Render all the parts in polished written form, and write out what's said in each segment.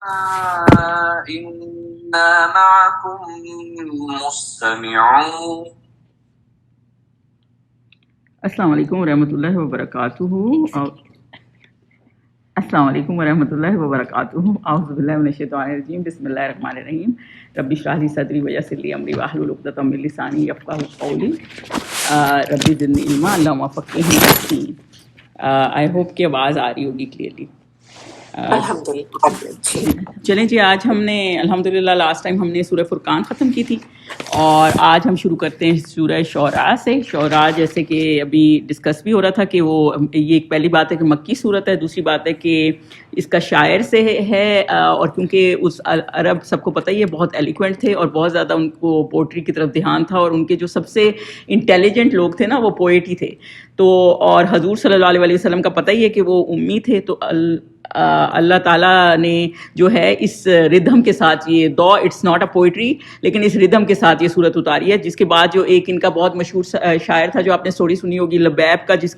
إنا معكم مستمعون. السلام علیکم ورحمۃ اللہ وبرکاتہ. السلام علیکم ورحمۃ اللہ وبرکاتہ. اعوذ باللہ من الشیطان الرجیم. بسم اللہ الرحمن الرحیم. رب اشرح لی صدری ویسر لی امری واحلل عقدۃ من لسانی یفقہوا قولی. رب زدنی علما اللہم فقہنی فی الدین. آئی ہوپ کہ آواز آ رہی ہوگی کلیئرلی. چلیں جی، آج ہم نے الحمدللہ لاسٹ ٹائم ہم نے سورہ فرقان ختم کی تھی اور آج ہم شروع کرتے ہیں سورہ شعراء سے. شعراء جیسے کہ ابھی ڈسکس بھی ہو رہا تھا کہ وہ یہ ایک پہلی بات ہے کہ مکی صورت ہے، دوسری بات ہے کہ اس کا شاعر سے ہے اور کیونکہ اس عرب سب کو پتہ ہی ہے بہت ایلیکوینٹ تھے اور بہت زیادہ ان کو پوئٹری کی طرف دھیان تھا اور ان کے جو سب سے انٹیلیجنٹ لوگ تھے نا وہ پوئٹ ہی تھے. تو اور حضور صلی اللہ علیہ وسلم کا پتہ ہی ہے کہ وہ امی تھے. تو اللہ تعالیٰ نے جو ہے اس ردھم کے ساتھ یہ دو اٹس ناٹ اے پوئٹری لیکن اس ردھم کے ساتھ یہ صورت اتاری ہے. جس کے بعد جو ایک ان کا بہت مشہور شاعر تھا جو آپ نے اسٹوری سنی ہوگی لبیب کا، جس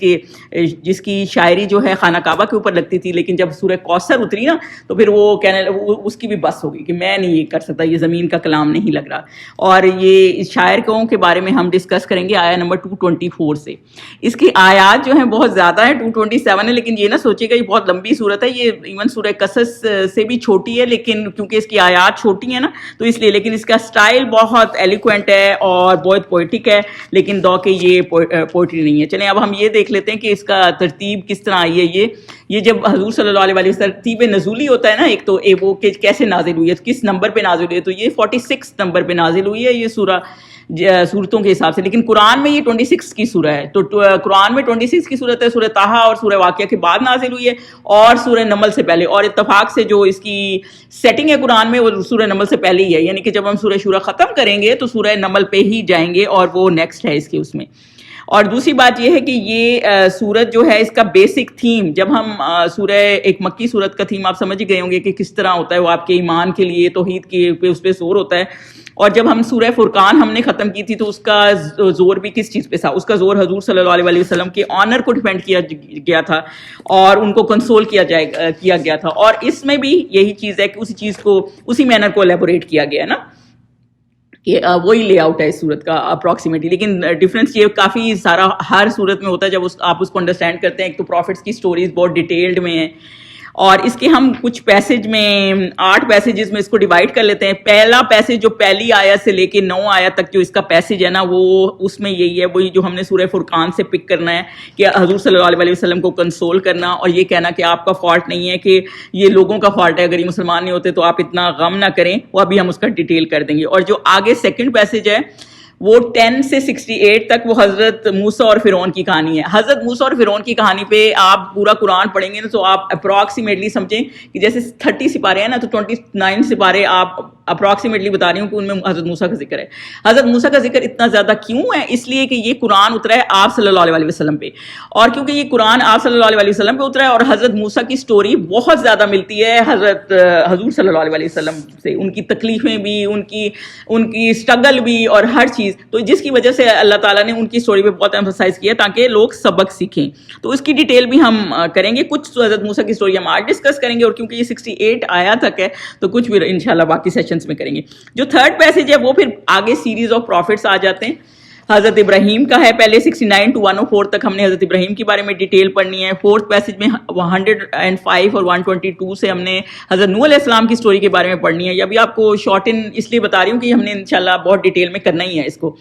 کی شاعری جو ہے خانہ کعبہ کے اوپر لگتی تھی، لیکن جب سورہ کوثر اتری نا تو پھر وہ کہنے اس کی بھی بس ہوگی کہ میں نہیں یہ کر سکتا، یہ زمین کا کلام نہیں لگ رہا. اور یہ شاعر کے بارے میں ہم ڈسکس کریں گے آیا نمبر 224 سے. اس کی آیات جو ہیں بہت زیادہ ہیں، 227 ہے، لیکن یہ نہ سوچے گا یہ بہت لمبی صورت ہے. یہ ایون سورہ قصص سے بھی چھوٹی ہے لیکن کیونکہ اس کی آیات چھوٹی ہیں نا تو اس لیے، لیکن اس کا سٹائل بہت ایلیکوینٹ ہے اور بہت پوئٹک ہے، لیکن دو کہ یہ پوئٹری نہیں ہے. چلیں اب ہم یہ دیکھ لیتے ہیں کہ اس کا ترتیب کس طرح آئی ہے. یہ جب حضور صلی اللہ علیہ وسلم ترتیب نزولی ہوتا ہے نا، ایک تو وہ کہ کیسے نازل ہوئی ہے، کس نمبر پہ نازل ہوئی ہے، تو یہ 46 نمبر پہ نازل ہوئی ہے یہ سورہ صورتوں کے حساب سے. لیکن قرآن میں یہ 26 کی سورہ ہے. تو قرآن میں 26 کی صورت ہے، سورہ طٰہٰ اور سورہ واقعہ کے بعد نازل ہوئی ہے اور سورہ نمل سے پہلے. اور اتفاق سے جو اس کی سیٹنگ ہے قرآن میں وہ سورہ نمل سے پہلے ہی ہے، یعنی کہ جب ہم سورہ شورى ختم کریں گے تو سورہ نمل پہ ہی جائیں گے اور وہ نیکسٹ ہے اس میں. اور دوسری بات یہ ہے کہ یہ سورت جو ہے اس کا بیسک تھیم، جب ہم سورہ ایک مکی سورت کا تھیم آپ سمجھ ہی گئے ہوں گے کہ کس طرح ہوتا ہے، وہ آپ کے ایمان کے لیے توحید کے پہ اس پہ زور ہوتا ہے. اور جب ہم سورہ فرقان ہم نے ختم کی تھی تو اس کا زور بھی کس چیز پہ تھا؟ اس کا زور حضور صلی اللہ علیہ وسلم کے آنر کو ڈیفینڈ کیا گیا تھا اور ان کو کنسول کیا گیا تھا. اور اس میں بھی یہی چیز ہے کہ اسی چیز کو اسی مینر کو الیبوریٹ کیا گیا ہے نا، کہ وہی لے آؤٹ ہے اس صورت کا اپروکسیمیٹلی. لیکن ڈفرینس یہ کافی سارا ہر صورت میں ہوتا ہے جب آپ اس کو انڈرسٹینڈ کرتے ہیں. ایک تو پروفٹس کی سٹوریز بہت ڈیٹیلڈ میں ہیں اور اس کے ہم کچھ پیسج میں 8 پیسیجز میں اس کو ڈیوائڈ کر لیتے ہیں. پہلا پیسج جو پہلی آیت سے لے کے 9 آیت تک جو اس کا پیسج ہے نا، وہ اس میں یہی ہے، وہی جو ہم نے سورہ فرقان سے پک کرنا ہے کہ حضور صلی اللہ علیہ وسلم کو کنسول کرنا اور یہ کہنا کہ آپ کا فالٹ نہیں ہے، کہ یہ لوگوں کا فالٹ ہے، اگر یہ مسلمان نہیں ہوتے تو آپ اتنا غم نہ کریں. وہ ابھی ہم اس کا ڈیٹیل کر دیں گے. اور جو آگے سیکنڈ پیسج ہے وہ 10 سے 68 تک وہ حضرت موسیٰ اور فرعون کی کہانی ہے. حضرت موسیٰ اور فرعون کی کہانی پہ آپ پورا قرآن پڑھیں گے نا تو آپ اپروکسیمیٹلی سمجھیں کہ جیسے 30 سپارے ہیں نا تو 29 سپارے آپ اپروکسیمیٹلی بتا رہی ہوں کہ ان میں حضرت موسیٰ کا ذکر ہے. حضرت موسیٰ کا ذکر اتنا زیادہ کیوں ہے؟ اس لیے کہ یہ قرآن اترا ہے آپ صلی اللہ علیہ وسلم پہ، اور کیونکہ یہ قرآن آپ صلی اللہ علیہ وسلم پہ اترا ہے اور حضرت موسیٰ کی سٹوری بہت زیادہ ملتی ہے حضور صلی اللہ علیہ وسلم سے، ان کی تکلیفیں بھی، ان کی اسٹرگل بھی اور ہر چیز. تو جس کی وجہ سے اللہ تعالیٰ نے ان کی سٹوری پہ بہت ایمفسائز کیا تاکہ لوگ سبق سیکھیں. تو اس کی ڈیٹیل بھی ہم کریں گے. کچھ حضرت موسیٰ کی سٹوری ہم آج ڈسکس کریں گے اور کیونکہ یہ 68 آیا تک ہے تو کچھ بھی انشاءاللہ باقی سیشنز میں کریں گے. جو تھرڈ پیسج ہے وہ پھر آگے سیریز آف پروفٹس آ جاتے ہیں. حضرت ابراہیم کا ہے، پہلے 69 to 104 تک ہم نے حضرت ابراہیم کے بارے میں ڈیٹیل پڑھنی ہے. فورتھ پیسج میں 105 اور 122 سے ہم نے حضرت نوح علیہ السلام کی سٹوری کے بارے میں پڑھنی ہے. یہ ابھی آپ کو شارٹ ان اس لیے بتا رہی ہوں کہ ہم نے انشاءاللہ بہت ڈیٹیل میں کرنا ہی ہے اس کو.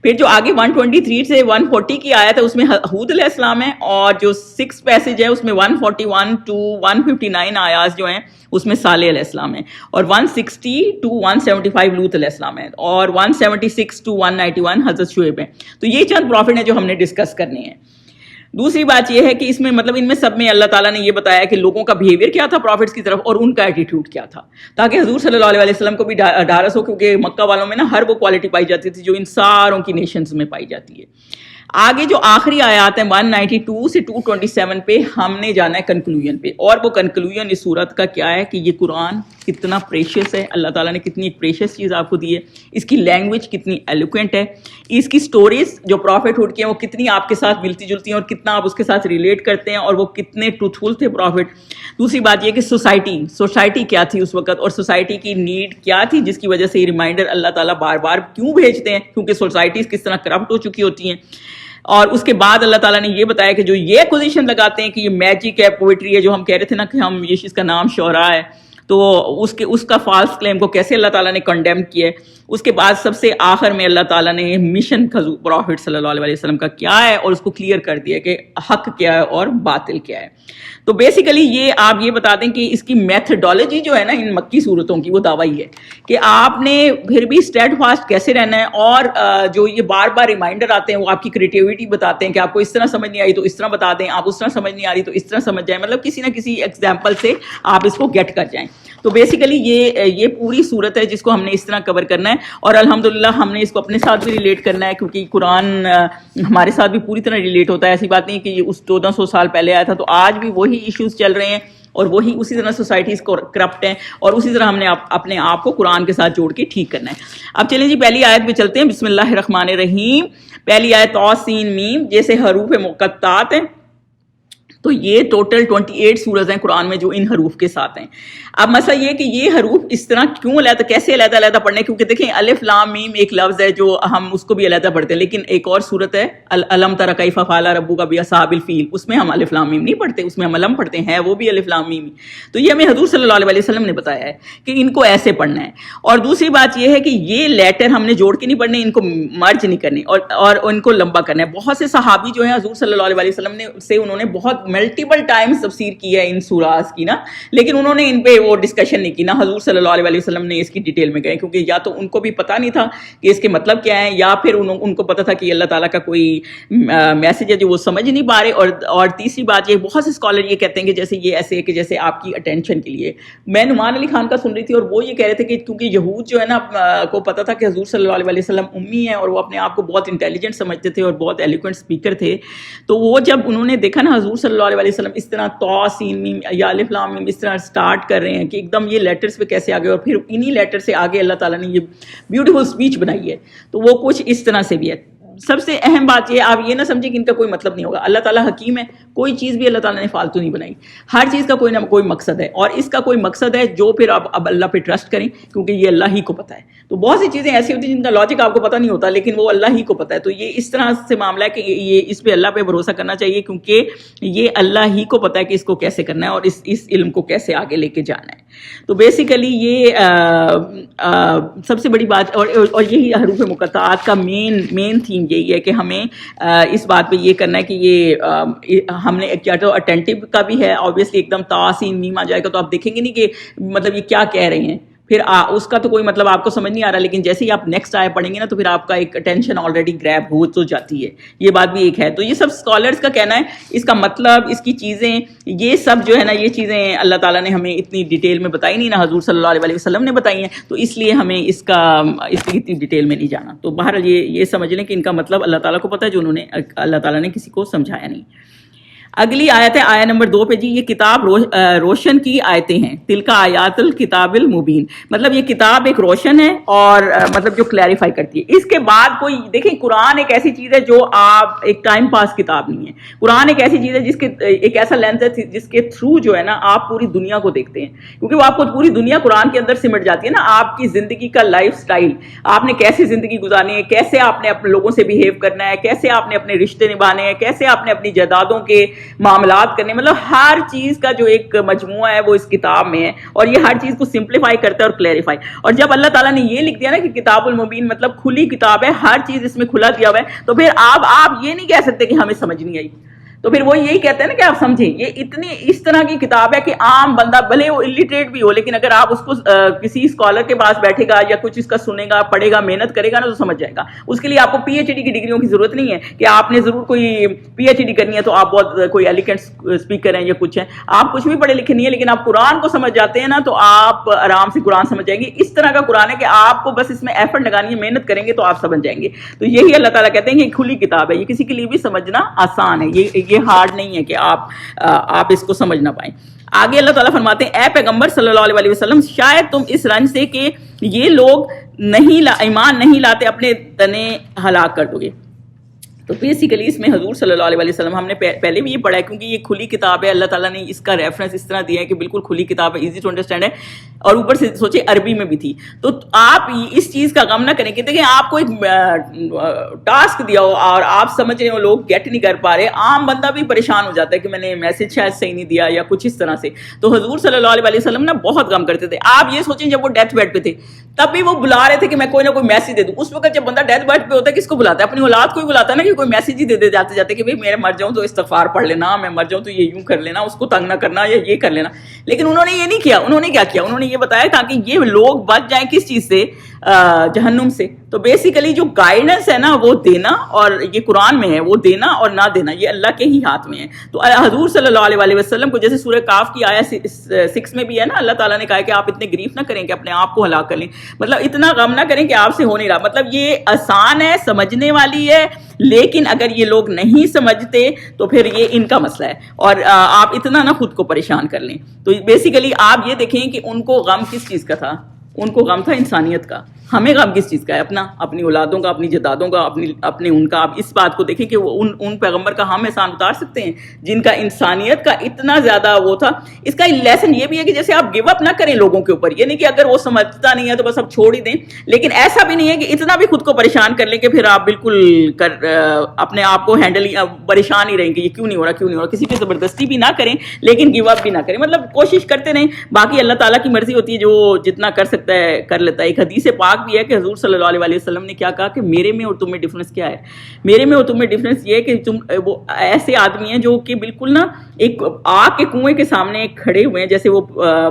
پھر جو آگے 123 سے 140 کی آیت ہے اس میں ہود علیہ السلام ہے، اور جو 6 پیسج ہے اس میں 141 to 159 آیات جو ہیں اس میں صالح علیہ السلام ہے، اور 160 to 175 لوط علیہ السلام ہے، اور 176 to 191 حضرت شعیب ہیں. تو یہ چند پروفٹ ہیں جو ہم نے ڈسکس کرنے ہیں. دوسری بات یہ ہے کہ اس میں مطلب ان میں سب میں اللہ تعالیٰ نے یہ بتایا کہ لوگوں کا بیہیویئر کیا تھا پروفٹس کی طرف اور ان کا ایٹیٹیوڈ کیا تھا، تاکہ حضور صلی اللہ علیہ وسلم کو بھی ڈھارس ہو، کیونکہ مکہ والوں میں نا ہر وہ کوالٹی پائی جاتی تھی جو ان ساروں کی نیشنز میں پائی جاتی ہے. آگے جو آخری آیات ہیں 192 سے 227 پہ ہم نے جانا ہے کنکلوژن پہ، اور وہ کنکلوژن اس صورت کا کیا ہے کہ یہ قرآن کتنا پریشیس ہے, اللہ تعالیٰ نے کتنی ایک پریشیس چیز آپ کو دی ہے, اس کی لینگویج کتنی ایلوکوینٹ ہے, اس کی سٹوریز جو پروفٹ ہوڈ کی ہیں وہ کتنی آپ کے ساتھ ملتی جلتی ہیں اور کتنا آپ اس کے ساتھ ریلیٹ کرتے ہیں, اور وہ کتنے ٹروتھفل تھے پروفٹ. دوسری بات یہ کہ سوسائٹی کیا تھی اس وقت, اور سوسائٹی کی نیڈ کیا تھی جس کی وجہ سے یہ ریمائنڈر اللہ تعالیٰ بار بار کیوں بھیجتے ہیں, کیونکہ سوسائٹیز کس طرح کرپٹ ہو چکی ہوتی ہیں. اور اس کے بعد اللہ تعالیٰ نے یہ بتایا کہ جو یہ ایکوزیشن لگاتے ہیں کہ یہ میجک ہے, پوئٹری ہے, جو ہم کہہ رہے تھے نا کہ ہم یہ چیز کا نام شعراء ہے, تو اس کا فالس کلیم کو کیسے اللہ تعالیٰ نے کنڈیم کیا ہے. اس کے بعد سب سے آخر میں اللہ تعالیٰ نے مشن پروفٹ صلی اللہ علیہ وسلم کا کیا ہے اور اس کو کلیئر کر دیا کہ حق کیا ہے اور باطل کیا ہے. تو بیسیکلی یہ آپ یہ بتا دیں کہ اس کی میتھڈالوجی جو ہے نا ان مکی صورتوں کی, وہ دعویٰ یہ ہے کہ آپ نے پھر بھی اسٹیڈ فاسٹ کیسے رہنا ہے, اور جو یہ بار بار ریمائنڈر آتے ہیں وہ آپ کی کریٹیوٹی بتاتے ہیں کہ آپ کو اس طرح سمجھ نہیں آئی تو اس طرح بتا دیں, آپ اس طرح سمجھ نہیں آ رہی تو اس طرح سمجھ جائیں, مطلب کسی نہ کسی ایگزامپل سے آپ اس کو گیٹ کر جائیں. تو بیسیکلی یہ پوری صورت ہے جس کو ہم نے اس طرح کور کرنا ہے, اور الحمدللہ ہم نے اس کو اپنے ساتھ بھی ریلیٹ کرنا ہے, کیونکہ قرآن ہمارے ساتھ بھی پوری طرح ریلیٹ ہوتا ہے. ایسی بات نہیں کہ یہ اس 1400 سال پہلے آیا تھا, تو آج بھی وہی ایشوز چل رہے ہیں اور وہی اسی طرح سوسائٹیز کو کرپٹ ہیں, اور اسی طرح ہم نے اپنے آپ کو قرآن کے ساتھ جوڑ کے ٹھیک کرنا ہے. اب چلیں جی پہلی آیت پہ چلتے ہیں. بسم اللہ الرحمن الرحیم. پہلی آیت طاسین میم, جیسے حروف مقطعات ہیں, تو یہ ٹوٹل 28 سورج ہیں قرآن میں جو ان حروف کے ساتھ ہیں. اب مسئلہ یہ کہ یہ حروف اس طرح کیوں علیحدہ, کیسے علیحدہ علیحدہ پڑھنے, کیونکہ دیکھیں الف لام میم ایک لفظ ہے جو ہم اس کو بھی علیحدہ پڑھتے ہیں, لیکن ایک اور صورت ہے الم تر کیف فعل ربک باصحاب الفیل, اس میں ہم الف لام میم نہیں پڑھتے, اس میں ہم علم پڑھتے ہیں, وہ بھی الف لام میم. تو یہ ہمیں حضور صلی اللہ علیہ وسلم نے بتایا ہے کہ ان کو ایسے پڑھنا ہے. اور دوسری بات یہ ہے کہ یہ لیٹر ہم نے جوڑ کے نہیں پڑھنے, ان کو مرج نہیں کرنے اور ان کو لمبا کرنا ہے. بہت سے صحابی جو ہیں حضور صلی اللہ علیہ وسلم سے انہوں نے بہت ملٹیپل ٹائمز تفسیر کی ہے ان سوراز کی نا, لیکن انہوں نے ان پہ وہ ڈسکشن نہیں کی, نہ حضور صلی اللہ علیہ وسلم نے اس کی ڈیٹیل میں گئے, کیونکہ یا تو ان کو بھی پتہ نہیں تھا کہ اس کے مطلب کیا ہے, یا پھر ان کو پتہ تھا کہ اللہ تعالیٰ کا کوئی میسج ہے جو وہ سمجھ نہیں پا رہے. اور تیسری بات یہ, بہت سے اسکالر یہ کہتے ہیں کہ جیسے یہ ایسے کہ جیسے آپ کی اٹینشن کے لیے. میں نعمان علی خان کا سن رہی تھی اور وہ یہ کہہ رہے تھے کہ کیونکہ یہود جو ہے نا کو پتہ تھا کہ حضور صلی اللہ علیہ وسلم امی ہیں اور وہ اپنے آپ کو بہت انٹیلیجنٹ سمجھتے تھے اور بہت ایلیکوینٹ اسپیکر تھے, تو وہ جب انہوں نے دیکھا نا حضور صلی اللہ علیہ وسلم اس طرح سین میم یا الف لام میم اس طرح سٹارٹ کر رہے ہیں کہ ایک دم یہ لیٹرز پہ کیسے آگے, اور پھر انہی لیٹر سے آگے اللہ تعالیٰ نے یہ بیوٹیفل اسپیچ بنائی ہے, تو وہ کچھ اس طرح سے بھی ہے. سب سے اہم بات یہ, آپ یہ نہ سمجھیں کہ ان کا کوئی مطلب نہیں ہوگا. اللہ تعالیٰ حکیم ہے, کوئی چیز بھی اللہ تعالیٰ نے فالتو نہیں بنائی, ہر چیز کا کوئی نہ کوئی مقصد ہے, اور اس کا کوئی مقصد ہے جو پھر آپ اب اللہ پہ ٹرسٹ کریں, کیونکہ یہ اللہ ہی کو پتہ ہے. تو بہت سی چیزیں ایسی ہوتی ہیں جن کا لاجک آپ کو پتہ نہیں ہوتا, لیکن وہ اللہ ہی کو پتہ ہے. تو یہ اس طرح سے معاملہ ہے کہ یہ اس پہ اللہ پہ بھروسہ کرنا چاہیے, کیونکہ یہ اللہ ہی کو پتہ ہے کہ اس کو کیسے کرنا ہے اور اس علم کو کیسے آگے لے کے جانا ہے. تو بیسیکلی یہ سب سے بڑی بات, اور یہی حروف مقطعات کا مین تھیم یہی ہے کہ ہمیں اس بات پہ یہ کرنا ہے کہ یہ ہم نے کیا تو اٹینٹیو کا بھی ہے, آبویسلی ایک دم تاسین میم آ جائے گا تو آپ دیکھیں گے نہیں کہ مطلب یہ کیا کہہ رہے ہیں, پھر اس کا تو کوئی مطلب آپ کو سمجھ نہیں آ رہا, لیکن جیسے ہی آپ نیکسٹ آئے پڑھیں گے نا تو پھر آپ کا ایک اٹینشن آلریڈی گریب ہو تو جاتی ہے. یہ بات بھی ایک ہے. تو یہ سب اسکالرس کا کہنا ہے, اس کا مطلب, اس کی چیزیں, یہ سب جو ہے نا یہ چیزیں اللہ تعالیٰ نے ہمیں اتنی ڈیٹیل میں بتائی نہیں, نہ حضور صلی اللہ علیہ وسلم نے بتائی ہیں, تو اس لیے ہمیں اس کی اتنی ڈیٹیل میں نہیں جانا. تو بہرحال یہ سمجھ لیں کہ ان کا مطلب اللہ تعالیٰ کو پتہ ہے, جو انہوں نے اللہ تعالیٰ نے کسی کو سمجھایا نہیں. اگلی آیت ہے آیت نمبر 2 پہ جی, یہ کتاب روشن کی آیتیں ہیں, تلک آیات الکتاب المبین, مطلب یہ کتاب ایک روشن ہے اور مطلب جو کلیریفائی کرتی ہے. اس کے بعد کوئی دیکھیں, قرآن ایک ایسی چیز ہے جو آپ ایک ٹائم پاس کتاب نہیں ہے. قرآن ایک ایسی چیز ہے جس کے ایک ایسا لینس ہے جس کے تھرو جو ہے نا آپ پوری دنیا کو دیکھتے ہیں, کیونکہ وہ آپ کو پوری دنیا قرآن کے اندر سمٹ جاتی ہے نا. آپ کی زندگی کا لائف سٹائل, آپ نے کیسے زندگی گزارنی ہے, کیسے آپ نے اپنے لوگوں سے بہیو کرنا ہے, کیسے آپ نے اپنے رشتے نبھانے ہیں, کیسے آپ نے اپنی جائیدادوں کے معاملات کرنے, مطلب ہر چیز کا جو ایک مجموعہ ہے وہ اس کتاب میں ہے, اور یہ ہر چیز کو سمپلیفائی کرتا ہے اور کلیریفائی. اور جب اللہ تعالیٰ نے یہ لکھ دیا نا کہ کتاب المبین مطلب کھلی کتاب ہے, ہر چیز اس میں کھلا دیا ہوا ہے, تو پھر آپ یہ نہیں کہہ سکتے کہ ہمیں سمجھ نہیں آئی. تو پھر وہ یہی کہتے ہیں نا کہ آپ سمجھیں, یہ اتنی اس طرح کی کتاب ہے کہ عام بندہ بھلے وہ الٹریٹ بھی ہو, لیکن اگر آپ اس کو کسی اسکالر کے پاس بیٹھے گا یا کچھ اس کا سنے گا, پڑھے گا, محنت کرے گا نا, تو سمجھ جائے گا. اس کے لیے آپ کو پی ایچ ڈی کی ڈگریوں کی ضرورت نہیں ہے کہ آپ نے ضرور کوئی پی ایچ ڈی کرنی ہے تو آپ بہت کوئی ایلیگنٹ اسپیکر ہیں یا کچھ ہیں. آپ کچھ بھی پڑھے لکھے نہیں ہے, لیکن آپ قرآن کو سمجھ جاتے ہیں نا تو آپ آرام سے قرآن سمجھ جائیں گے. اس طرح کا قرآن ہے کہ آپ کو بس اس میں ایفرٹ لگانی ہے, محنت کریں گے تو آپ سمجھ جائیں گے. تو یہی اللہ تعالیٰ کہتے ہیں کہ یہ کھلی کتاب ہے, یہ کسی کے لیے بھی سمجھنا آسان ہے, یہ ہارڈ نہیں ہے کہ آپ اس کو سمجھ نہ پائیں. آگے اللہ تعالیٰ فرماتے ہیں اے پیغمبر صلی اللہ علیہ وسلم شاید تم اس رنج سے کہ یہ لوگ ایمان نہیں لاتے اپنے تنے ہلاک کر دو گے. تو بیسیکلی اس میں حضور صلی اللہ علیہ وسلم ہم نے پہلے بھی یہ پڑھا ہے کیونکہ یہ کھلی کتاب ہے, اللہ تعالیٰ نے اس کا ریفرنس اس طرح دیا ہے کہ بالکل کھلی کتاب ہے, ایزی ٹو انڈرسٹینڈ ہے, اور اوپر سے سوچے عربی میں بھی تھی. تو آپ اس چیز کا غم نہ کریں کہ دیکھیں آپ کو ایک ٹاسک دیا ہو اور آپ سمجھ رہے ہو لوگ گیٹ نہیں کر پا رہے, عام بندہ بھی پریشان ہو جاتا ہے کہ میں نے میسج شاید صحیح نہیں دیا یا کچھ اس طرح سے. تو حضور صلی اللہ علیہ وسلم نا بہت غم کرتے تھے. آپ یہ سوچیں جب وہ ڈیتھ بیڈ پہ تھے تب بھی وہ بلا رہے تھے کہ میں کوئی نہ کوئی میسج دے دوں. اس وقت جب بندہ ڈیتھ بیڈ پہ ہوتا ہے کس کو بلاتا ہے؟ اپنی اولاد کو ہی بلاتا ہے نا, کہ کوئی میسج ہی دے دے جاتے جاتے کہ بھائی میں مر جاؤں تو استغفار پڑھ لینا, میں مر جاؤں تو یہ یوں کر لینا, اس کو تنگ نہ کرنا یا یہ کر لینا. لیکن انہوں نے یہ نہیں کیا. انہوں نے کیا کیا؟ انہوں نے یہ بتایا تاکہ یہ لوگ بچ جائیں کس چیز سے؟ جہنم سے. تو بیسیکلی جو گائیڈنس ہے نا وہ دینا, اور یہ قرآن میں ہے, وہ دینا اور نہ دینا یہ اللہ کے ہی ہاتھ میں ہے. تو حضور صلی اللہ علیہ وسلم کو جیسے سورہ کاف کی آیا 6 میں بھی ہے نا, اللہ تعالیٰ نے کہا کہ آپ اتنے گریف نہ کریں کہ اپنے آپ کو ہلاک کر لیں, مطلب اتنا غم نہ کریں کہ آپ سے ہو نہیں رہا. مطلب یہ آسان ہے, سمجھنے والی ہے, لیکن اگر یہ لوگ نہیں سمجھتے تو پھر یہ ان کا مسئلہ ہے, اور آپ اتنا نہ خود کو پریشان کر لیں. تو بیسیکلی آپ یہ دیکھیں کہ ان کو غم کس چیز کا تھا؟ ان کو غم تھا انسانیت کا. ہمیں غم کس چیز کا ہے؟ اپنی اولادوں کا, اپنی جدادوں کا, اپنے ان کا. آپ اس بات کو دیکھیں کہ وہ ان پیغمبر کا ہم احسان اتار سکتے ہیں جن کا انسانیت کا اتنا زیادہ وہ تھا. اس کا لیسن یہ بھی ہے کہ جیسے آپ گیو اپ نہ کریں لوگوں کے اوپر, یہ نہیں کہ اگر وہ سمجھتا نہیں ہے تو بس آپ چھوڑ ہی دیں, لیکن ایسا بھی نہیں ہے کہ اتنا بھی خود کو پریشان کر لیں کہ پھر آپ بالکل اپنے آپ کو ہینڈل پریشان ہی رہیں کہ یہ کیوں نہیں ہو رہا. کسی پہ زبردستی بھی نہ کریں لیکن گیو اپ بھی نہ کریں, مطلب کوشش کرتے رہیں. باقی اللہ تعالیٰ کی مرضی ہوتی ہے, جو جتنا کر سکتا ہے کر لیتا ہے. ایک حدیث پاک بھی ہے کہ حضور صلی اللہ علیہ وسلم نے کیا کہا کہ میرے میں اور تم میں ڈفرنس کیا ہے؟ میرے میں اور تم میں ڈفرنس یہ ہے کہ تم وہ ایسے آدمی ہیں جو کہ بالکل نا ایک آگ کے کنویں کے سامنے کھڑے ہوئے ہیں, جیسے وہ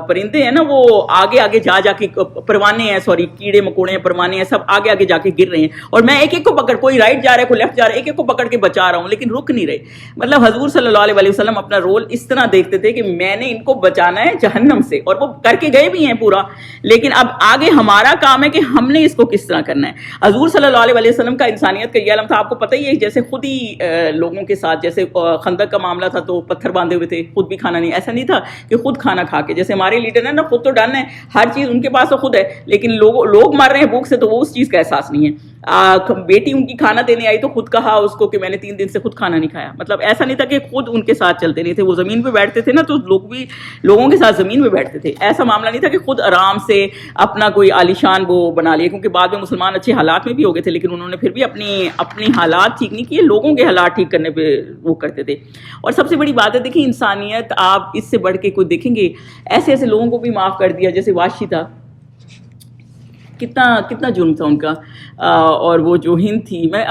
پرندے ہیں نا وہ آگے آگے جا کے پروانے ہیں, کیڑے مکوڑے ہیں, پروانے ہیں, سب آگے آگے جا کے گر رہے ہیں, اور میں ایک ایک کو پکڑ, کوئی رائٹ جا رہا ہے کوئی لیفٹ جا رہا ہے, ایک ایک کو پکڑ کے بچا رہا ہوں لیکن رک نہیں رہے. مطلب حضور صلی اللہ علیہ وسلم اپنا رول اس طرح دیکھتے تھے کہ میں نے ان کو بچانا ہے جہنم سے, اور وہ کر کے گئے بھی ہیں پورا, لیکن اب آگے ہمارا کام ہے کہ ہم نے اس کو کس طرح کرنا ہے. حضور صلی اللہ علیہ وسلم کا انسانیت کا یہ علم تھا. آپ کو پتہ ہی ہے جیسے خود ہی لوگوں کے ساتھ, جیسے خندق کا معاملہ تھا تو پتھر باندھے ہوئے تھے, خود بھی کھانا نہیں, ایسا نہیں تھا کہ خود کھانا کھا کے, جیسے ہمارے لیڈر ہیں نا خود تو ڈن ہے, ہر چیز ان کے پاس تو خود ہے, لیکن لوگ مر رہے ہیں بھوک سے تو وہ اس چیز کا احساس نہیں ہے. بیٹی ان کی کھانا دینے آئی تو خود کہا اس کو کہ میں نے 3 دن سے خود کھانا نہیں کھایا. مطلب ایسا نہیں تھا کہ خود ان کے ساتھ چلتے نہیں تھے, وہ زمین پہ بیٹھتے تھے نا تو لوگ بھی لوگوں کے ساتھ زمین پہ بیٹھتے تھے. ایسا معاملہ نہیں تھا کہ خود آرام سے اپنا کوئی عالیشان وہ بنا لیا, کیونکہ بعد میں مسلمان اچھے حالات میں بھی ہو گئے تھے, لیکن انہوں نے پھر بھی اپنی حالات ٹھیک نہیں کیے, لوگوں کے حالات ٹھیک کرنے پہ وہ کرتے تھے. اور سب سے بڑی بات ہے دیکھیں انسانیت, آپ اس سے بڑھ کے کوئی دیکھیں گے ایسے لوگوں کو بھی معاف کر دیا, جیسے واشی تھا, کتنا جرم تھا ان کا, اور وہ جو ہند تھی, میں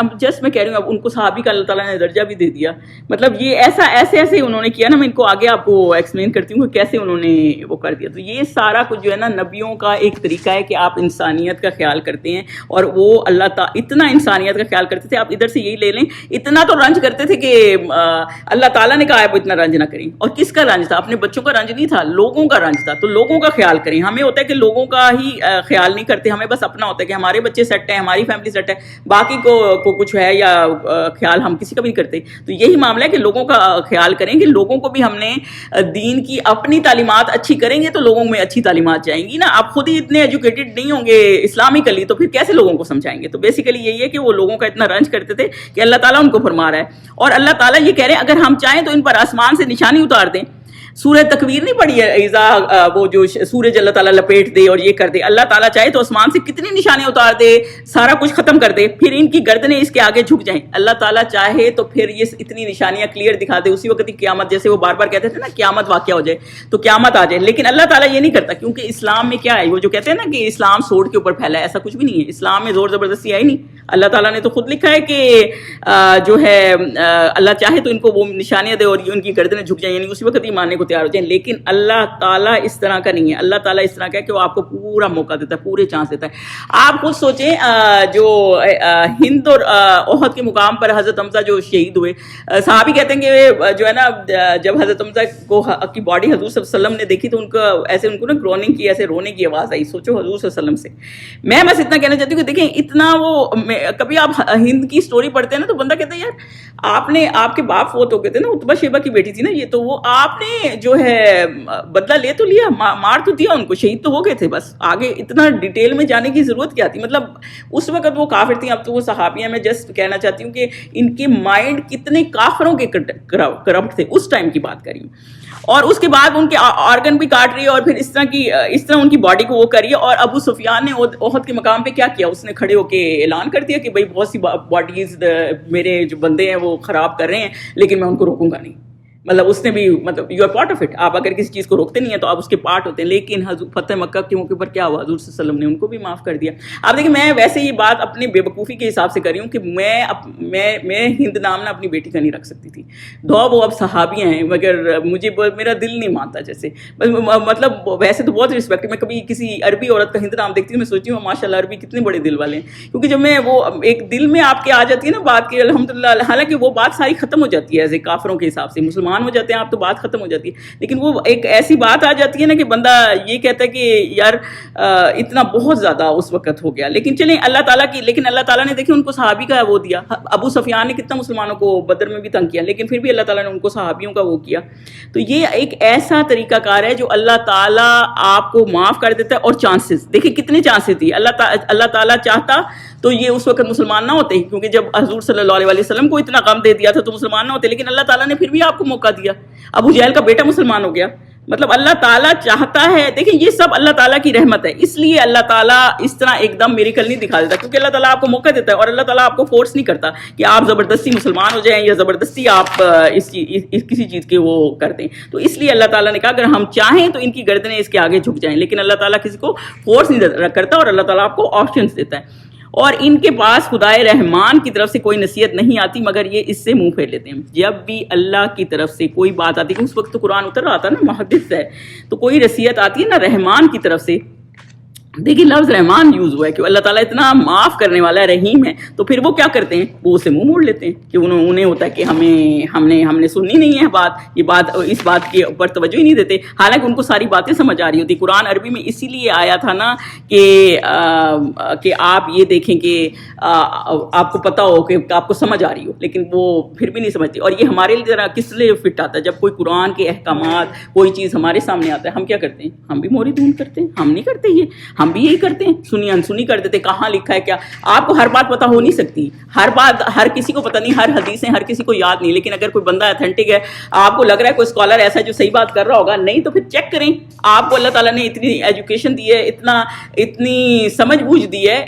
کہہ رہی ہوں اب ان کو صحابی کا اللہ تعالیٰ نے درجہ بھی دے دیا. مطلب یہ ایسے انہوں نے کیا نا, میں ان کو آگے آپ کو ایکسپلین کرتی ہوں کہ کیسے انہوں نے وہ کر دیا. تو یہ سارا کچھ جو ہے نا نبیوں کا ایک طریقہ ہے کہ آپ انسانیت کا خیال کرتے ہیں, اور وہ اللہ تعالیٰ اتنا انسانیت کا خیال کرتے تھے. آپ ادھر سے یہی لے لیں, اتنا تو رنج کرتے تھے کہ اللہ تعالیٰ نے کہا آپ اتنا رنج نہ کریں. اور کس کا رنج تھا؟ اپنے بچوں کا رنج نہیں تھا, لوگوں کا رنج تھا. تو لوگوں کا خیال کریں. ہمیں ہوتا ہے کہ لوگوں کا ہی خیال نہیں کرتے, ہمیں بس اپنا ہوتا ہے کہ ہمارے بچے سیٹ ہیں, ہماری فیملی سیٹ ہے, باقی کو کچھ ہے یا خیال ہم کسی کا بھی نہیں کرتے. تو یہی معاملہ ہے کہ لوگوں کا خیال کریں, کہ لوگوں کو بھی ہم نے دین کی اپنی تعلیمات اچھی کریں گے تو لوگوں میں اچھی تعلیمات جائیں گی نا. آپ خود ہی اتنے ایجوکیٹڈ نہیں ہوں گے اسلامکلی تو پھر کیسے لوگوں کو سمجھائیں گے؟ تو بیسیکلی یہی ہے کہ وہ لوگوں کا اتنا رنج کرتے تھے کہ اللہ تعالیٰ ان کو فرما رہا ہے, اور اللہ تعالیٰ یہ کہہ رہے ہیں اگر ہم چاہیں تو ان پر آسمان سے نشانی اتار دیں. سورہ تکویر نہیں پڑھی ہے, وہ جو سورج اللہ تعالیٰ لپیٹ دے اور یہ کر دے. اللہ تعالیٰ چاہے تو آسمان سے کتنی نشانیاں اتار دے, سارا کچھ ختم کر دے, پھر ان کی گردنیں اس کے آگے جھک جائیں. اللہ تعالیٰ چاہے تو پھر یہ اتنی نشانیاں کلیئر دکھا دے, اسی وقت ہی قیامت, جیسے وہ بار بار کہتے تھے نا قیامت واقعہ ہو جائے تو قیامت آ جائے. لیکن اللہ تعالیٰ یہ نہیں کرتا, کیونکہ اسلام میں کیا ہے, وہ جو کہتے ہیں نا کہ اسلام سوڈ کے اوپر پھیلا ہے, ایسا کچھ بھی نہیں ہے. اسلام میں زور زبردستی آئی نہیں. اللہ تعالیٰ نے تو خود لکھا ہے کہ جو ہے اللہ چاہے تو ان کو وہ نشانیاں دے اور ان کی گردنیں جھک جائیں, یعنی اسی وقت ہی ماننے کو تیار ہو جائیں. لیکن اللہ تعالیٰ اس طرح کا نہیں ہے. اللہ تعالیٰ اس طرح کا ہے کہ وہ آپ کو پورا موقع دیتا ہے, پورے چانس دیتا ہے. آپ خود سوچیں جو ہند اور احد کے مقام پر حضرت حمزہ جو شہید ہوئے, صحابی کہتے ہیں کہ جو ہے نا جب حضرت حمزہ کو کی باڈی حضور صلی اللہ علیہ وسلم نے دیکھی تو ان کو ایسے ان کو نا گروننگ کی, ایسے رونے کی آواز آئی. سوچو حضور صلی اللہ علیہ وسلم سے. میں بس اتنا کہنا چاہتی ہوں کہ دیکھیں اتنا وہ, کبھی آپ ہند کی اسٹوری پڑھتے ہیں نا تو بندہ کہتا ہے یار آپ کے باپ فوت ہو گئے تھے نا, عتبہ شیبہ کی بیٹی تھی نا یہ, تو وہ آپ نے جو ہے بدلہ لے تو لیا, مار تو دیا ان کو, شہید تو ہو گئے تھے, بس آگے اتنا ڈیٹیل میں جانے کی ضرورت کیا تھی. مطلب اس وقت وہ کافر تھیں, اب تو وہ صحابی ہیں. میں جسٹ کہنا چاہتی ہوں کہ ان کے مائنڈ کتنے کافروں کے کرپٹ تھے, اس ٹائم کی بات کری ہوں. اور اس کے بعد ان کے آرگن بھی کاٹ رہی ہے, اور پھر اس طرح ان کی باڈی کو وہ کری ہے. اور ابو سفیان نے احد کے مقام پہ کیا کیا, اس نے کھڑے ہو کے اعلان کر دیا کہ بھائی بہت سی باڈیز میرے جو بندے ہیں وہ خراب کر رہے ہیں, لیکن میں ان کو روکوں گا نہیں. مطلب اس نے بھی, مطلب you are part of it. آپ اگر کسی چیز کو روکتے نہیں ہیں تو آپ اس کے پارٹ ہوتے ہیں. لیکن حضور فتح مکہ کے موقع پر کیا ہوا, حضور صلی اللہ علیہ وسلم نے ان کو بھی معاف کر دیا. آپ دیکھیں, میں ویسے یہ بات اپنی بے وقوفی کے حساب سے کر رہی ہوں کہ میں ہند نام نہ اپنی بیٹی کا نہیں رکھ سکتی تھی. وہ اب صحابیاں ہیں, مگر مجھے میرا دل نہیں مانتا. جیسے مطلب ویسے تو بہت رسپیکٹ, میں کبھی کسی عربی عورت کا ہند نام دیکھتی ہوں, میں سوچتی ہوں ماشاء اللہ عربی کتنے بڑے دل والے ہیں. کیونکہ جب میں وہ ایک دل میں آپ کے آ جاتی ہے نا بات کی, الحمدللہ, حالانکہ وہ بات ساری ختم ہو جاتی ہے ایسے کافروں کے حساب سے. مسلمان ہو جاتے ہیں آپ تو بات ختم ہو جاتی ہے, لیکن وہ ایک ایسی بات آ جاتی ہے نا کہ بندہ یہ کہتا ہے کہ یار اتنا بہت زیادہ اس وقت ہو گیا. لیکن چلیں اللہ تعالیٰ نے دیکھیں ان کو صحابی کا وہ دیا. ابو سفیان نے کتنا مسلمانوں کو بدر میں بھی تنگ کیا, لیکن پھر بھی اللہ تعالیٰ نے ان کو صحابیوں کا وہ کیا. تو یہ ایک ایسا طریقہ کار ہے جو اللہ تعالیٰ آپ کو معاف کر دیتا ہے. اور چانسز دیکھیں کتنے چانسز تھی. اللہ تعالیٰ چاہتا تو یہ اس وقت مسلمان نہ ہوتے, کیونکہ جب حضور صلی اللہ علیہ وسلم کو اتنا غم دے دیا تھا تو مسلمان نہ ہوتے. لیکن اللہ تعالیٰ نے پھر بھی آپ کو موقع دیا. ابو جہل کا بیٹا مسلمان ہو گیا. مطلب اللہ تعالیٰ چاہتا ہے. دیکھیں یہ سب اللہ تعالیٰ کی رحمت ہے. اس لیے اللہ تعالیٰ اس طرح ایک دم میریکل نہیں دکھا دیتا, کیونکہ اللہ تعالیٰ آپ کو موقع دیتا ہے. اور اللہ تعالیٰ آپ کو فورس نہیں کرتا کہ آپ زبردستی مسلمان ہو جائیں یا زبردستی آپ کسی چیز کے وہ کر دیں. تو اس لیے اللہ تعالیٰ نے کہا اگر ہم چاہیں تو ان کی گردنیں اس کے آگے جھک جائیں. لیکن اللہ تعالیٰ کسی کو فورس نہیں کرتا, اور اللہ تعالیٰ آپ کو آپشنس دیتا ہے. اور ان کے پاس خدائے رحمان کی طرف سے کوئی نصیحت نہیں آتی, مگر یہ اس سے منہ پھیر لیتے ہیں. جب بھی اللہ کی طرف سے کوئی بات آتی ہے, اس وقت تو قرآن اتر رہا تھا نا, محدث ہے, تو کوئی نصیحت آتی ہے نا رحمان کی طرف سے. دیکھیے لفظ رحمان یوز ہوا ہے کہ اللہ تعالیٰ اتنا معاف کرنے والا ہے, رحیم ہے. تو پھر وہ کیا کرتے ہیں, وہ اسے منہ موڑ لیتے ہیں کہ انہیں ہوتا ہے کہ ہم نے سننی نہیں ہے بات, یہ بات اس بات کے اوپر توجہ ہی نہیں دیتے. حالانکہ ان کو ساری باتیں سمجھ آ رہی ہوتی. قرآن عربی میں اسی لیے آیا تھا نا کہ آپ یہ دیکھیں کہ آپ کو پتہ ہو کہ آپ کو سمجھ آ رہی ہو, لیکن وہ پھر بھی نہیں سمجھتی. اور یہ ہمارے لیے کس لیے فٹ آتا ہے, جب کوئی قرآن کے احکامات کوئی چیز ہمارے سامنے آتا ہے, ہم کیا کرتے ہیں, ہم بھی موری دھون کرتے ہیں. ہم نہیں کرتے, یہ ہم بھی یہی کرتے ہیں, سنی انسنی کر دیتے. کہاں لکھا ہے کیا, آپ کو ہر بات پتہ ہو نہیں سکتی, ہر بات ہر کسی کو پتہ نہیں, ہر حدیثیں ہر کسی کو یاد نہیں. لیکن اگر کوئی بندہ اتھینٹک ہے, آپ کو لگ رہا ہے کوئی اسکالر ایسا ہے جو صحیح بات کر رہا ہوگا, نہیں تو پھر چیک کریں. آپ کو اللہ تعالیٰ نے اتنی ایجوکیشن دی ہے, اتنی سمجھ بوجھ دی ہے,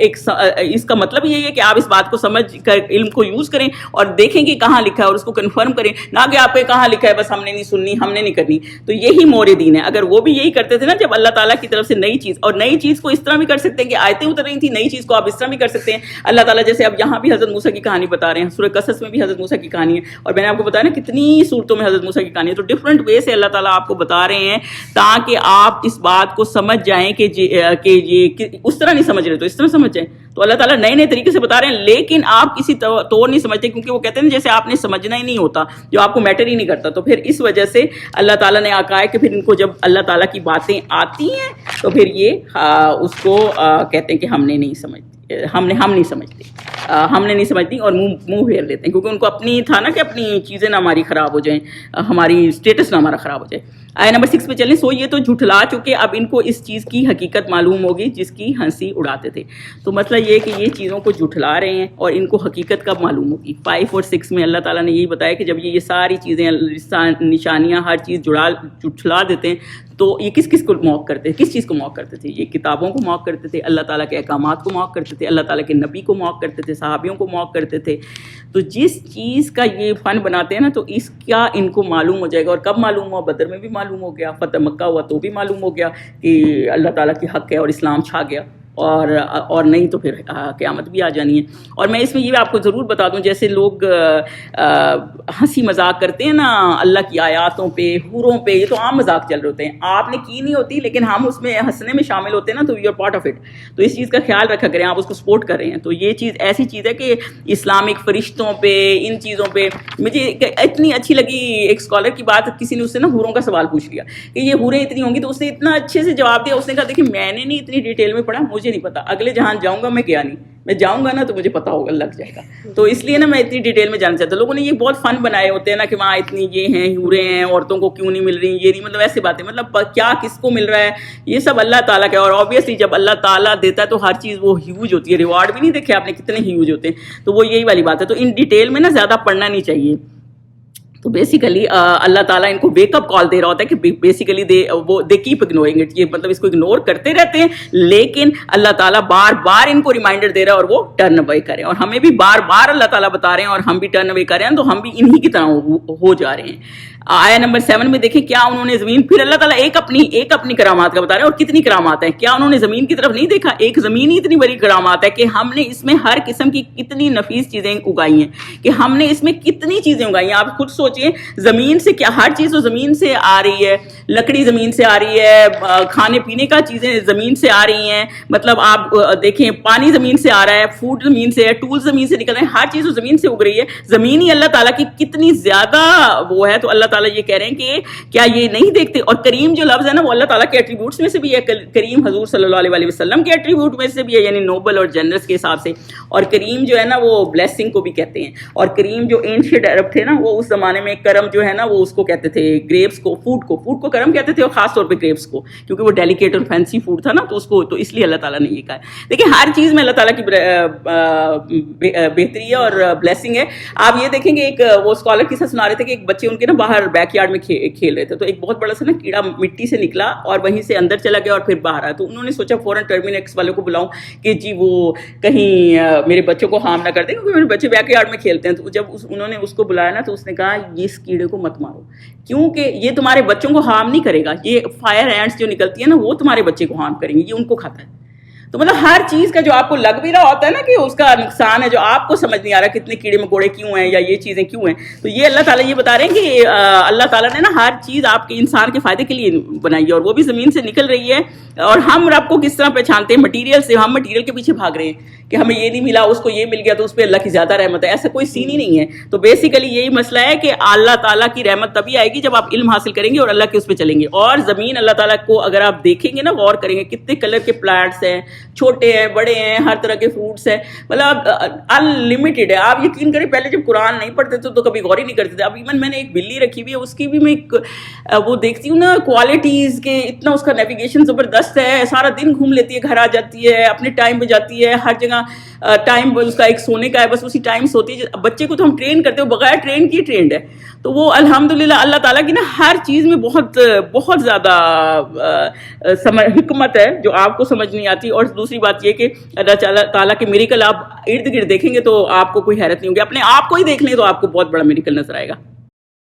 اس کا مطلب یہی ہے کہ آپ اس بات کو سمجھ کر علم کو یوز کریں اور دیکھیں کہ کہاں لکھا ہے اور اس کو کنفرم کریں, نہ کہ آپ کو کہاں لکھا ہے بس ہم نے نہیں سننی, ہم نے نہیں کرنی. تو یہی مور دین ہے. اگر وہ بھی یہی کرتے تھے نا, جب اللہ تعالیٰ کی طرف سے نئی چیز, اور نئی چیز کو اس طرح بھی کر سکتے ہیں کہ آیتیں اتر رہی تھی, نئی چیز کو آپ اس طرح بھی کر سکتے ہیں. اللہ تعالیٰ جیسے اب یہاں بھی حضرت موسیٰ کی کہانی بتا رہے ہیں, سورہ قصص میں بھی حضرت موسیٰ کی کہانی ہے, اور میں نے آپ کو بتایا نا کتنی صورتوں میں حضرت موسیٰ کی کہانی ہے. تو ڈفرینٹ وے سے اللہ تعالیٰ آپ کو بتا رہے ہیں تاکہ آپ اس بات کو سمجھ جائیں کہ یہ اس طرح نہیں سمجھ رہے تو اس طرح سمجھ جائیں. تو اللہ تعالیٰ نئے نئے طریقے سے بتا رہے ہیں, لیکن آپ کسی طور نہیں سمجھتے, کیونکہ وہ کہتے ہیں جیسے آپ نے سمجھنا ہی نہیں ہوتا, جو آپ کو میٹر ہی نہیں کرتا. تو پھر اس وجہ سے اللہ تعالیٰ نے کہا ہے کہ پھر ان کو جب اللہ تعالیٰ کی باتیں آتی ہیں تو پھر یہ اس کو کہتے ہیں کہ ہم نہیں سمجھتے, ہم نہیں سمجھتی, اور منہ پھیر لیتے ہیں, کیونکہ ان کو اپنی تھا نا کہ اپنی چیزیں نہ ہماری خراب ہو جائیں, ہماری اسٹیٹس نہ ہمارا خراب ہو جائے. آیت نمبر 6 پہ چلیں. سو یہ تو جھٹلا چکے, اب ان کو اس چیز کی حقیقت معلوم ہوگی جس کی ہنسی اڑاتے تھے. تو مسئلہ یہ کہ یہ چیزوں کو جھٹلا رہے ہیں, اور ان کو حقیقت کب معلوم ہوگی. 5 اور 6 میں اللہ تعالیٰ نے یہی بتایا کہ جب یہ ساری چیزیں نشانیاں ہر چیز جھٹلا دیتے ہیں, تو یہ کس کو موک کرتے تھے, کس چیز کو موک کرتے تھے, یہ کتابوں کو موک کرتے تھے, اللہ تعالیٰ کے احکامات کو موک کرتے تھے, اللہ تعالیٰ کے نبی کو موک کرتے تھے, صحابیوں کو موک کرتے تھے. تو جس چیز کا یہ فن بناتے ہیں نا, تو اس کا ان کو معلوم ہو جائے گا. اور کب معلوم ہوا, بدر میں بھی معلوم ہو گیا, فتح مکہ ہوا تو بھی معلوم ہو گیا کہ اللہ تعالیٰ کی حق ہے اور اسلام چھا گیا, اور نہیں تو پھر قیامت بھی آ جانی ہے. اور میں اس میں یہ آپ کو ضرور بتا دوں, جیسے لوگ ہنسی مذاق کرتے ہیں نا اللہ کی آیاتوں پہ, حوروں پہ, یہ تو عام مذاق چل رہے ہوتے ہیں, آپ نے کی نہیں ہوتی لیکن ہم اس میں ہنسنے میں شامل ہوتے ہیں نا, تو you are part of it. تو اس چیز کا خیال رکھا کریں, آپ اس کو سپورٹ کر رہے ہیں. تو یہ چیز ایسی چیز ہے کہ اسلامک فرشتوں پہ, ان چیزوں پہ مجھے اتنی اچھی لگی. ایک اسکالر کی بات, کسی نے اس سے نا حوروں کا سوال پوچھ لیا کہ یہ حوریں اتنی ہوں گی, تو اس نے اتنا اچھے سے جواب دیا. اس نے کہا دیکھیں میں نے نہیں اتنی ڈیٹیل میں پڑھا, مجھے مجھے نہیں پتا, اگلے جہان جاؤں گا میں گیا نہیں, میں جاؤں گا نا تو مجھے پتا ہوگا, لگ جائے گا. تو اس لیے نا میں اتنی ڈیٹیل میں جاننا چاہتا ہوں. لوگوں نے یہ بہت فن بنائے ہوتے ہیں نا کہ وہاں اتنی یہ ہیں حوریں ہیں, عورتوں کو کیوں نہیں مل رہی, یہ نہیں, مطلب ایسی باتیں, مطلب کیا کس کو مل رہا ہے, یہ سب اللہ تعالیٰ کا. اور آبویسلی جب اللہ تعالیٰ دیتا ہے تو ہر چیز وہ ہیوج ہوتی ہے, ریوارڈ بھی نہیں دیکھے آپ نے کتنے ہیوج ہوتے ہیں. تو وہ یہی والی بات ہے. تو ان ڈیٹیل میں نا زیادہ پڑھنا نہیں چاہیے. تو بیسیکلی اللہ تعالیٰ ان کو ویک اپ کال دے رہا ہوتا ہے کہ basically they keep ignoring it, یہ مطلب اس کو اگنور کرتے رہتے ہیں, لیکن اللہ تعالیٰ بار بار ان کو ریمائنڈر دے رہا ہے اور وہ ٹرن اوے کریں. اور ہمیں بھی بار بار اللہ تعالیٰ بتا رہے ہیں اور ہم بھی ٹرن اوے کر رہے ہیں, تو ہم بھی انہی کی طرح ہو جا رہے ہیں. آیا نمبر 7 میں دیکھیں کیا انہوں نے زمین, پھر اللہ تعالیٰ ایک اپنی کرامات کا بتا رہے ہیں, اور کتنی کرامات ہیں. کیا انہوں نے زمین کی طرف نہیں دیکھا, ایک زمین ہی اتنی بڑی کرامات ہے کہ ہم نے اس میں ہر قسم کی کتنی نفیس چیزیں اگائی ہیں, کہ ہم نے اس میں کتنی چیزیں اگائی ہیں. آپ خود سوچئے, زمین سے کیا ہر چیز تو زمین سے آ رہی ہے, لکڑی زمین سے آ رہی ہے, کھانے پینے کا چیزیں زمین سے آ رہی ہیں, مطلب آپ دیکھیں پانی زمین سے آ رہا ہے, فوڈ زمین سے ہے, ٹولز زمین سے نکل رہے ہیں, ہر چیز تو زمین سے اگ رہی ہے. زمین ہی اللہ تعالیٰ کی کتنی زیادہ وہ ہے. تو اللہ تعالیٰ یہ کہہ رہے ہیں کہ کیا یہ نہیں دیکھتے. اور کریم جو لفظ ہے نا وہ اللہ تعالیٰ کے ایٹریبیوٹس میں سے بھی ہے. کریم حضور صلی اللہ علیہ وسلم کے ایٹریبیوٹ میں سے بھی ہے, یعنی نوبل اور جنرس کے حساب سے. اور کریم جو ہے نا وہ بلیسنگ کو بھی کہتے ہیں. اور کریم جو اینشینٹ عرب تھے نا وہ اس زمانے میں کرم جو ہے نا وہ اس کو کہتے تھے, گریپس کو, فوڈ کو کرم کہتے تھے, اور خاص طور پہ گریپس کو, کیونکہ وہ ڈیلیکیٹ اور فینسی فوڈ تھا نا, تو اس کو تو اس لیے اللہ تعالیٰ نے یہ کہا. دیکھیں ہر چیز میں اللہ تعالیٰ کی بہتری ہے اور بلیسنگ ہے. آپ یہ دیکھیں کہ ایک وہ اسکالر قصہ سنا رہے تھے کہ ایک بچے ان کے نا باہر بیک یارڈ میں کھیل رہے تھے, تو ایک بہت بڑا سا نا کیڑا مٹی سے نکلا اور وہیں سے اندر چلا گیا اور پھر باہر آیا. تو انہوں نے سوچا فوراً ٹرمینیکس والوں کو بلاؤں کہ جی وہ کہیں میرے بچوں کو ہارم نہ کر دیں, کیونکہ میرے بچے بیک یارڈ میں کھیلتے ہیں. تو جب انہوں نے اس کو بلایا نا تو اس نے کہا یہ اس کیڑے کو مت مارو, کیونکہ یہ تمہارے بچوں کو ہارم نہیں کرے گا, یہ فائر اینٹس جو نکلتی ہیں نا وہ تمہارے بچے کو ہارم کریں گے, یہ ان کو کھاتا ہے. تو مطلب ہر چیز کا جو آپ کو لگ بھی رہا ہوتا ہے نا کہ اس کا نقصان ہے, جو آپ کو سمجھ نہیں آ رہا کتنے کیڑے مکوڑے کیوں ہیں یا یہ چیزیں کیوں ہیں, تو یہ اللہ تعالیٰ یہ بتا رہے ہیں کہ اللہ تعالیٰ نے نا ہر چیز آپ کے انسان کے فائدے کے لیے بنائی ہے, اور وہ بھی زمین سے نکل رہی ہے. اور ہم رب کو کس طرح پہچانتے ہیں, مٹیریل سے. ہم مٹیریل کے پیچھے بھاگ رہے ہیں کہ ہمیں یہ نہیں ملا, اس کو یہ مل گیا تو اس پہ اللہ کی زیادہ رحمت ہے. ایسا کوئی سین ہی نہیں ہے. تو بیسیکلی یہی مسئلہ ہے کہ اللہ تعالیٰ کی رحمت تبھی آئے گی جب آپ علم حاصل کریں گے اور اللہ کے اس پہ چلیں گے. اور زمین اللہ تعالیٰ کو اگر آپ دیکھیں گے نا, غور کریں گے, کتنے کلر کے پلانٹس ہیں, چھوٹے ہیں بڑے ہیں, ہر طرح کے فروٹس ہیں, مطلب انلمیٹڈ ہے. آپ یقین کریں پہلے جب قرآن نہیں پڑھتے تھے تو کبھی غور ہی نہیں کرتے تھے. اب ایون میں نے ایک بلی رکھی ہوئی ہے, اس کی بھی میں وہ دیکھتی ہوں نا کوالٹیز کے, اتنا اس کا نیویگیشن زبردست ہے, سارا دن گھوم لیتی ہے, گھر آ جاتی ہے, اپنے ٹائم پہ جاتی ہے, ہر جگہ ٹائم اس کا ایک سونے کا ہے, بس اسی ٹائم سوتی ہے. بچے کو تو ہم ٹرین کرتے ہو, بغیر ٹرین کی ٹرینڈ ہے. تو وہ الحمدللہ اللہ تعالیٰ کی نا ہر چیز میں بہت بہت زیادہ حکمت ہے جو آپ کو سمجھ نہیں آتی. اور دوسری بات یہ کہ اللہ تعالیٰ کے میریکل آپ ارد گرد دیکھیں گے تو آپ کو کوئی حیرت نہیں ہوگی, اپنے آپ کو ہی دیکھ لیں تو آپ کو بہت بڑا میریکل نظر آئے گا.